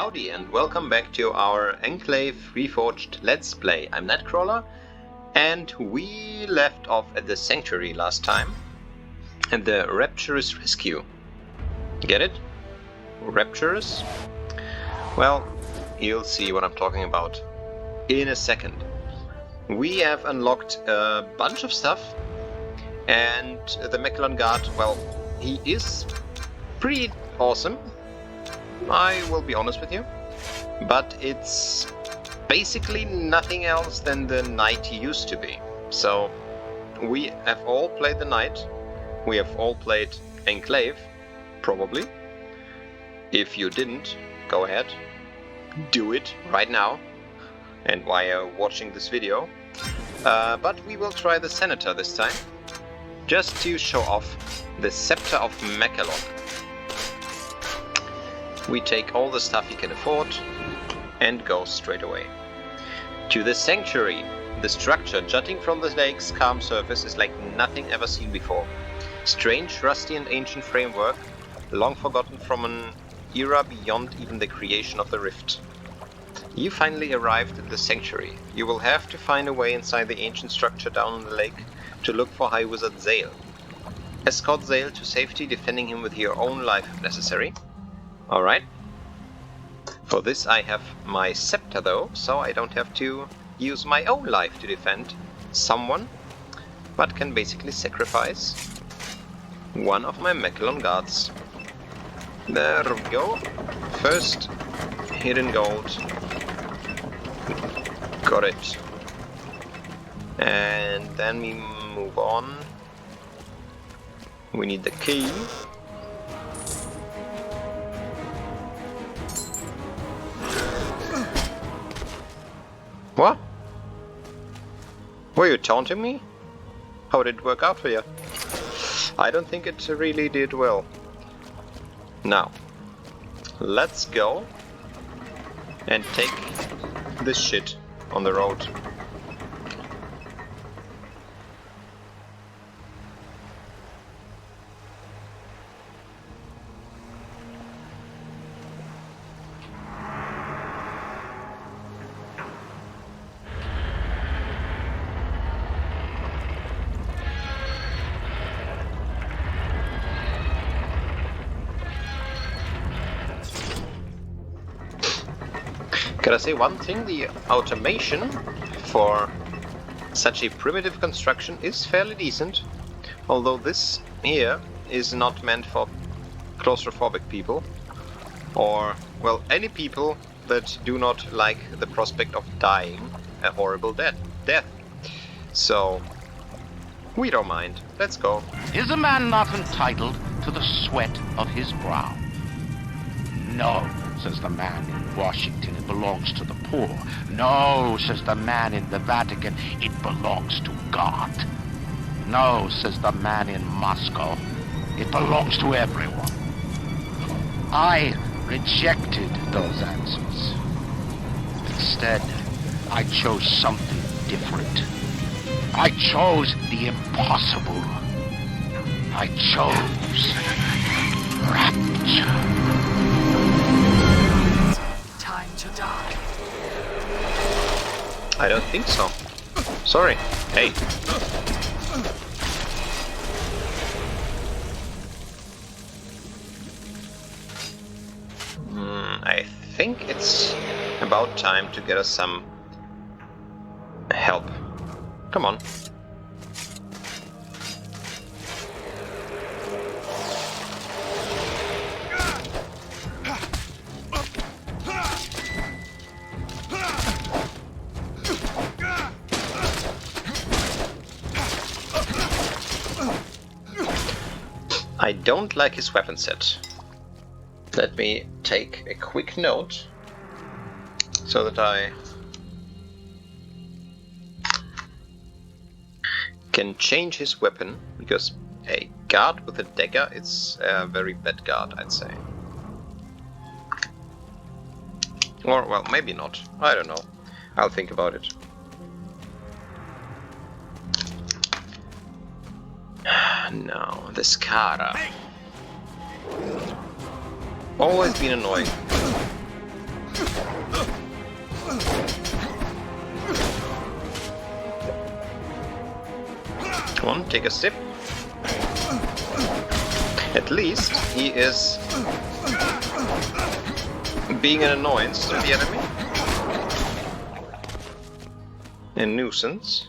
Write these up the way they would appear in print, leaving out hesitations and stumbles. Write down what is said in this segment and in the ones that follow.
Howdy and welcome back to our Enclave Reforged Let's Play. I'm Nightcrawler and we left off at the Sanctuary last time and the Rapturous Rescue. Get it? Rapturous? Well, you'll see what I'm talking about in a second. We have unlocked a bunch of stuff and the Macellon Guard, well, he is pretty awesome. I will be honest with you, but it's basically nothing else than the knight he used to be. So we have all played the knight, we have all played Enclave, probably. If you didn't, go ahead, do it right now, and while you're watching this video. But we will try the Senator this time, just to show off the Scepter of Macellon. We take all the stuff you can afford and go straight away. To the Sanctuary. The structure jutting from the lake's calm surface is like nothing ever seen before. Strange, rusty and ancient framework, long forgotten from an era beyond even the creation of the Rift. You finally arrived at the Sanctuary. You will have to find a way inside the ancient structure down in the lake to look for High Wizard Zale. Escort Zale to safety, defending him with your own life if necessary. Alright. For this I have my scepter though, so I don't have to use my own life to defend someone, but can basically sacrifice one of my Macellon guards. There we go. First hidden gold. Got it. And then we move on. We need the key. What? Were you taunting me? How did it work out for you? I don't think it really did well. Now, let's go and take this shit on the road. Gotta say one thing, the automation for such a primitive construction is fairly decent, although this here is not meant for claustrophobic people, or, well, any people that do not like the prospect of dying a horrible death. So, we don't mind. Let's go. Is a man not entitled to the sweat of his brow? No, says the man in Washington, it belongs to the poor. No, says the man in the Vatican, it belongs to God. No, says the man in Moscow, it belongs to everyone. I rejected those answers. Instead, I chose something different. I chose the impossible. I chose rapture. To die. I don't think so. Sorry. Hey. I think it's about time to get us some help. Come on. I don't like his weapon set. Let me take a quick note so that I can change his weapon, because a guard with a dagger is a very bad guard, I'd say. Or, well, maybe not. I don't know. I'll think about it. No, the Skara. Always been annoying. Come on, take a sip. At least he is being an annoyance to the enemy. A nuisance.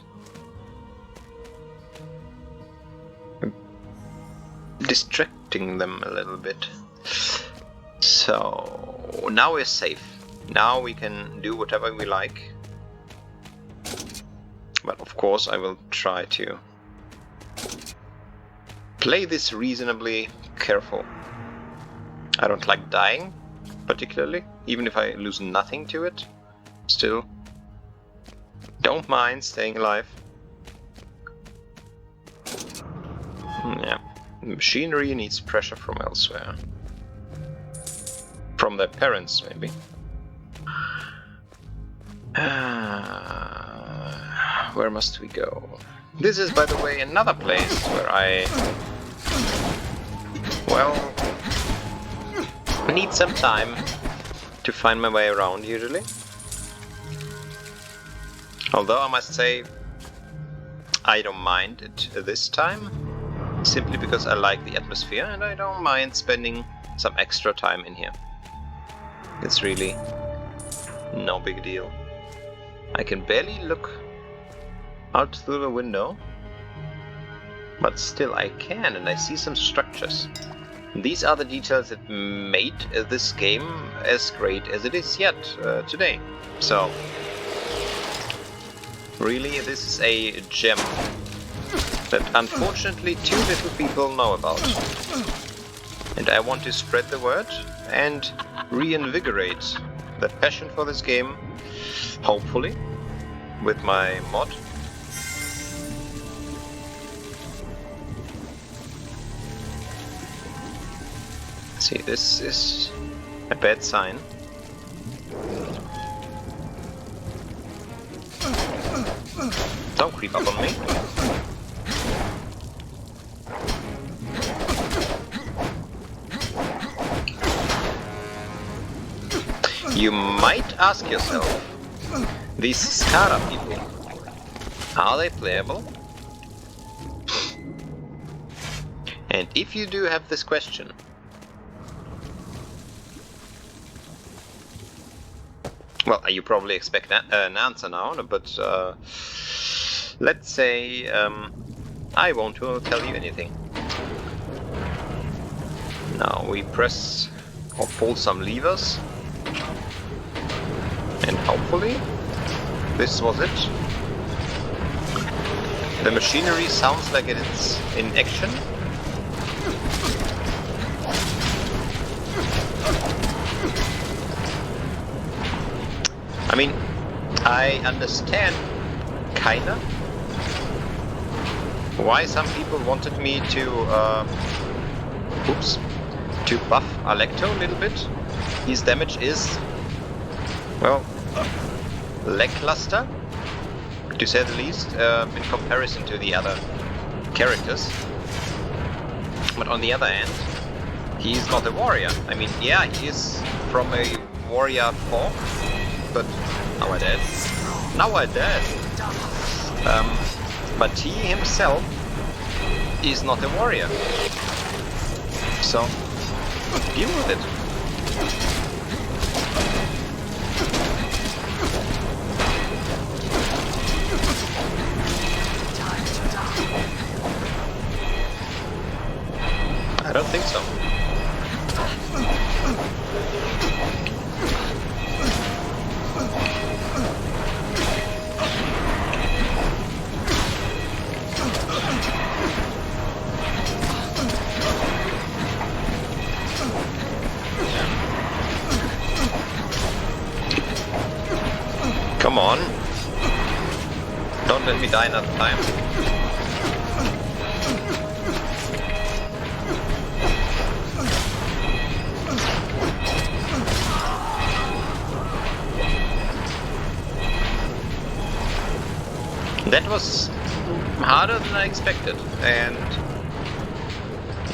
Distracting them a little bit. So now we're safe. Now we can do whatever we like. But of course I will try to play this reasonably careful. I don't like dying, particularly, even if I lose nothing to it. Still, don't mind staying alive. Yeah, machinery needs pressure from elsewhere. From their parents, maybe. Where must we go? This is, by the way, another place where I, well, need some time to find my way around, usually. Although I must say, I don't mind it this time, simply because I like the atmosphere and I don't mind spending some extra time in here. It's really no big deal. I can barely look out through the window, but still I can, and I see some structures. These are the details that made this game as great as it is yet today. So, really, this is a gem that unfortunately too little people know about. And I want to spread the word and reinvigorate the passion for this game, hopefully, with my mod. See, this is a bad sign. Don't creep up on me. You might ask yourself, these Skara people, are they playable? And if you do have this question, well, you probably expect an answer now, but let's say I won't tell you anything. Now we press or pull some levers, and hopefully this was it. The machinery sounds like it's in action. I mean, I understand, kinda, why some people wanted me to, buff Alecto a little bit. His damage is, well, lackluster, to say the least, in comparison to the other characters. But on the other hand, he's not a warrior. I mean, yeah, he is from a warrior form, but nowadays. But he himself is not a warrior. So, deal with it. I don't think so. Come on. Don't let me die another time. That was harder than I expected, and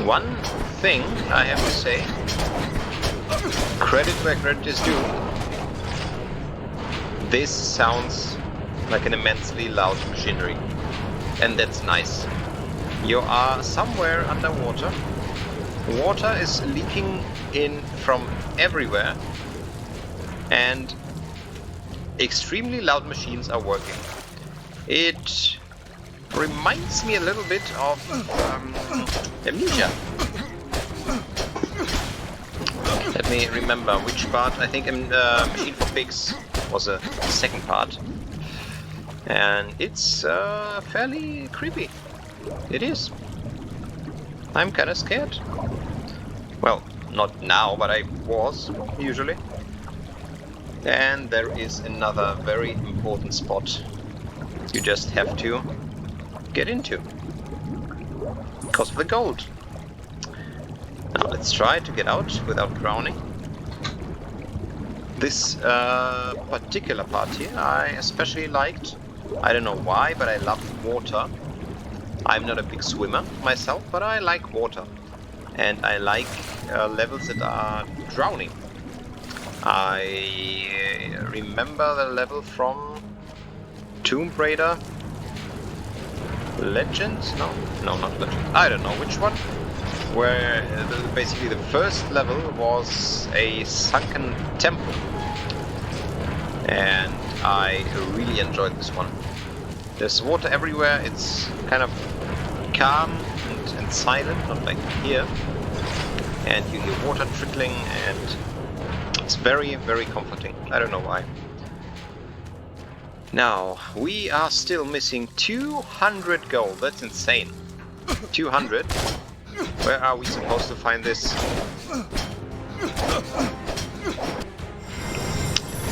one thing I have to say, credit where credit is due, This sounds like an immensely loud machinery. And that's nice. You are somewhere underwater. Water is leaking in from everywhere. And extremely loud machines are working. It reminds me a little bit of Amnesia. Let me remember which part. I think Machine for Pigs was a second part. And it's fairly creepy. It is. I'm kinda scared. Well, not now, but I was, usually. And there is another very important spot you just have to get into. Because of the gold. Now let's try to get out without drowning. This particular part here I especially liked. I don't know why, but I love water. I'm not a big swimmer myself, but I like water. And I like levels that are drowning. I remember the level from Tomb Raider Legends? No, not Legends. I don't know which one. Where basically the first level was a sunken temple. And I really enjoyed this one. There's water everywhere, it's kind of calm and silent, not like here. And you hear water trickling and it's very, very comforting. I don't know why. Now, we are still missing 200 gold. That's insane. 200? Where are we supposed to find this?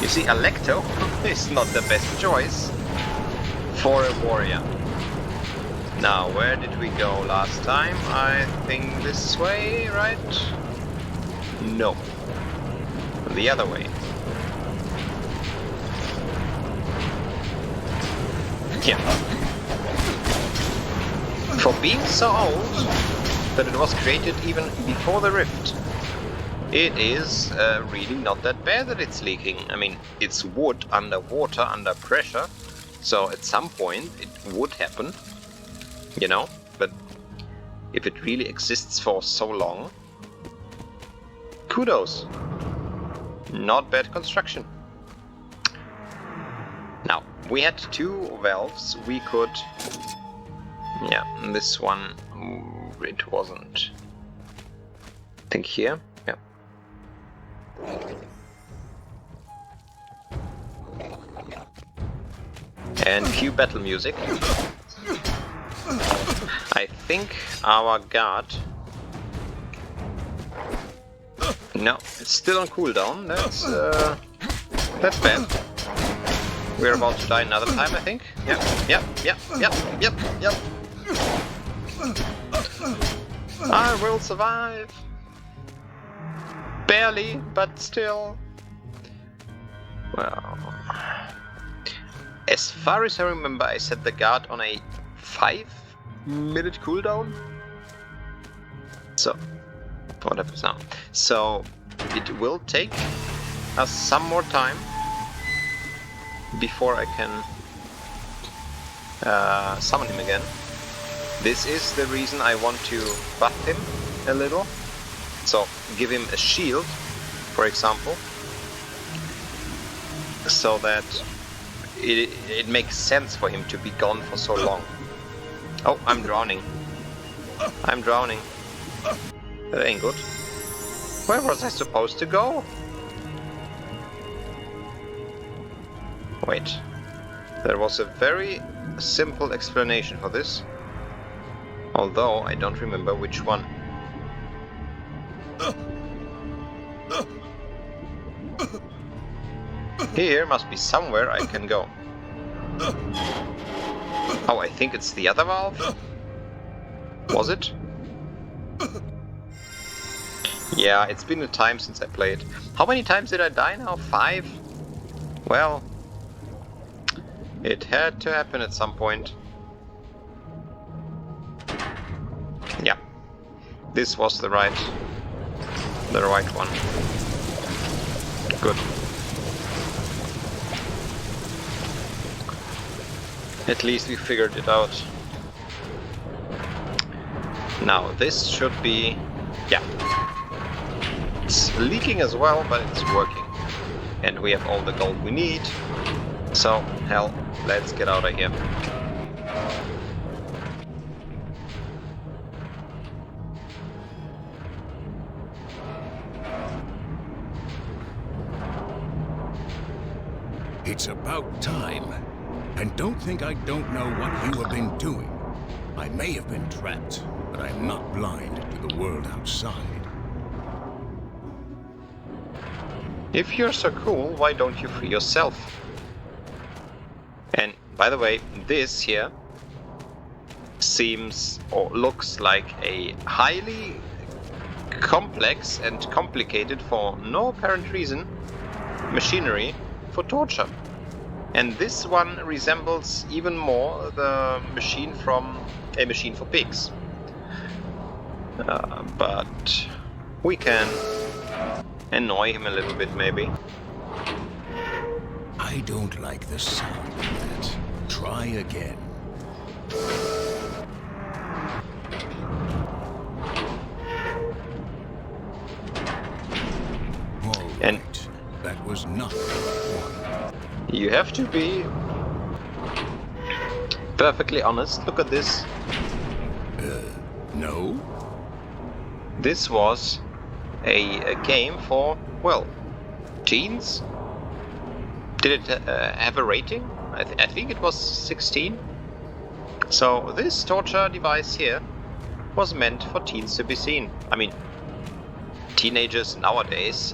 You see, Alecto is not the best choice for a warrior. Now, where did we go last time? I think this way, right? No. The other way. Yeah. For being so old that it was created even before the rift, it is really not that bad that it's leaking. I mean, it's wood underwater, under pressure, so at some point it would happen, you know, but if it really exists for so long, kudos. Not bad construction. Now, we had two valves. We could... Yeah, this one, it wasn't. I think here? Yeah. And cue battle music. I think our guard... No, it's still on cooldown. That's bad. We're about to die another time, I think. Yep. I will survive. Barely, but still. Well, as far as I remember, I set the guard on a 5-minute cooldown. So, what happens now? So, it will take us some more time before I can summon him again. This is the reason I want to buff him a little. So, give him a shield, for example, so that it makes sense for him to be gone for so long. Oh, I'm drowning. That ain't good. Where was I supposed to go? Wait. There was a very simple explanation for this. Although I don't remember which one. Here must be somewhere I can go. Oh, I think it's the other valve? Was it? Yeah, it's been a time since I played. How many times did I die now? 5? Well, it had to happen at some point. Yeah, this was the right one. Good. At least we figured it out. Now this should be... yeah. It's leaking as well, but it's working. And we have all the gold we need. So, hell, let's get out of here. It's about time. And don't think I don't know what you have been doing. I may have been trapped, but I'm not blind to the world outside. If you're so cool, why don't you free yourself? And by the way, this here seems or looks like a highly complex and complicated, for no apparent reason, machinery for torture. And this one resembles even more the machine from A Machine for Pigs. But we can annoy him a little bit, maybe. I don't like the sound of that. Try again. All And right. That was not the right one. you have to be perfectly honest. Look at this. No? This was a game for, well, teens? Did it have a rating? I think it was 16. So this torture device here was meant for teens to be seen. I mean, teenagers nowadays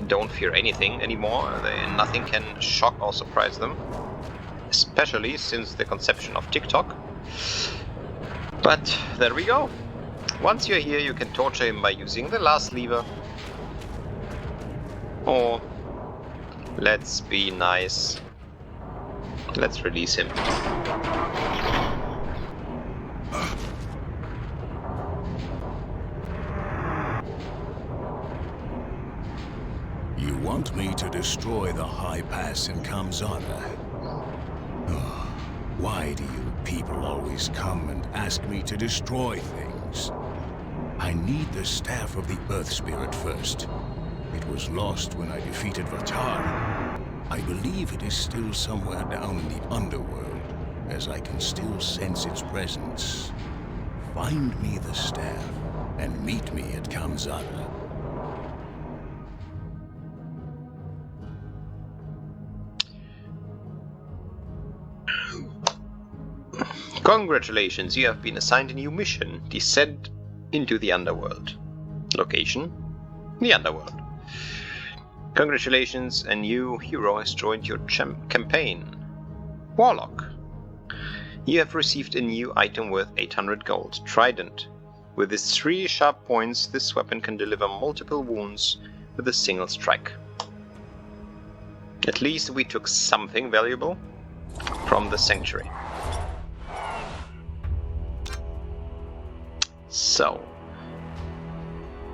don't fear anything anymore. Nothing can shock or surprise them, especially since the conception of TikTok. But there we go. Once you're here, you can torture him by using the last lever. Or, let's be nice, let's release him. You want me to destroy the high pass in Kamzara? Oh, why do you people always come and ask me to destroy things? I need the staff of the Earth Spirit first. It was lost when I defeated Vatar. I believe it is still somewhere down in the underworld, as I can still sense its presence. Find me the staff, and meet me at Kamzara. Congratulations, you have been assigned a new mission. Descend into the underworld. Location? The underworld. Congratulations, a new hero has joined your campaign. Warlock. You have received a new item worth 800 gold. Trident. With its 3 sharp points, this weapon can deliver multiple wounds with a single strike. At least we took something valuable from the sanctuary. So,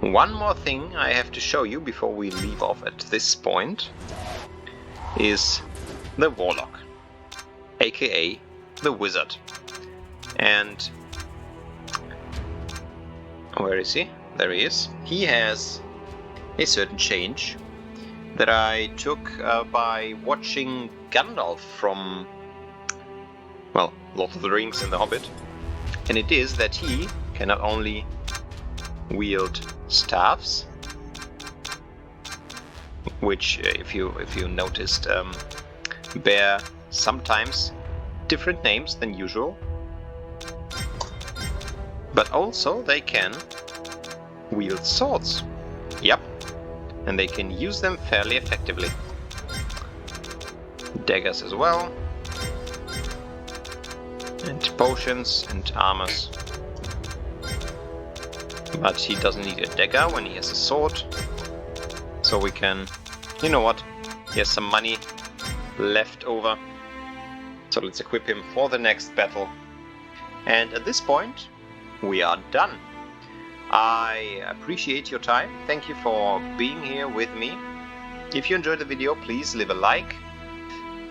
one more thing I have to show you before we leave off at this point is the Warlock, aka the Wizard. And where is he? There he is. He has a certain change that I took by watching Gandalf from, well, Lord of the Rings and The Hobbit. And it is that he can not only wield staffs, which, if you noticed, bear sometimes different names than usual, but also they can wield swords. Yep, and they can use them fairly effectively. Daggers as well, and potions and armors. But he doesn't need a dagger when he has a sword. So we can... You know what? He has some money left over. So let's equip him for the next battle. And at this point, we are done. I appreciate your time. Thank you for being here with me. If you enjoyed the video, please leave a like.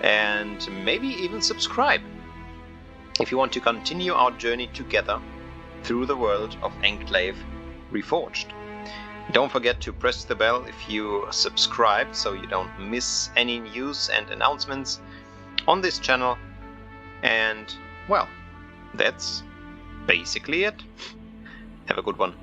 and maybe even subscribe if you want to continue our journey together through the world of Enclave Reforged. Don't forget to press the bell if you subscribe so you don't miss any news and announcements on this channel. And well, that's basically it. Have a good one.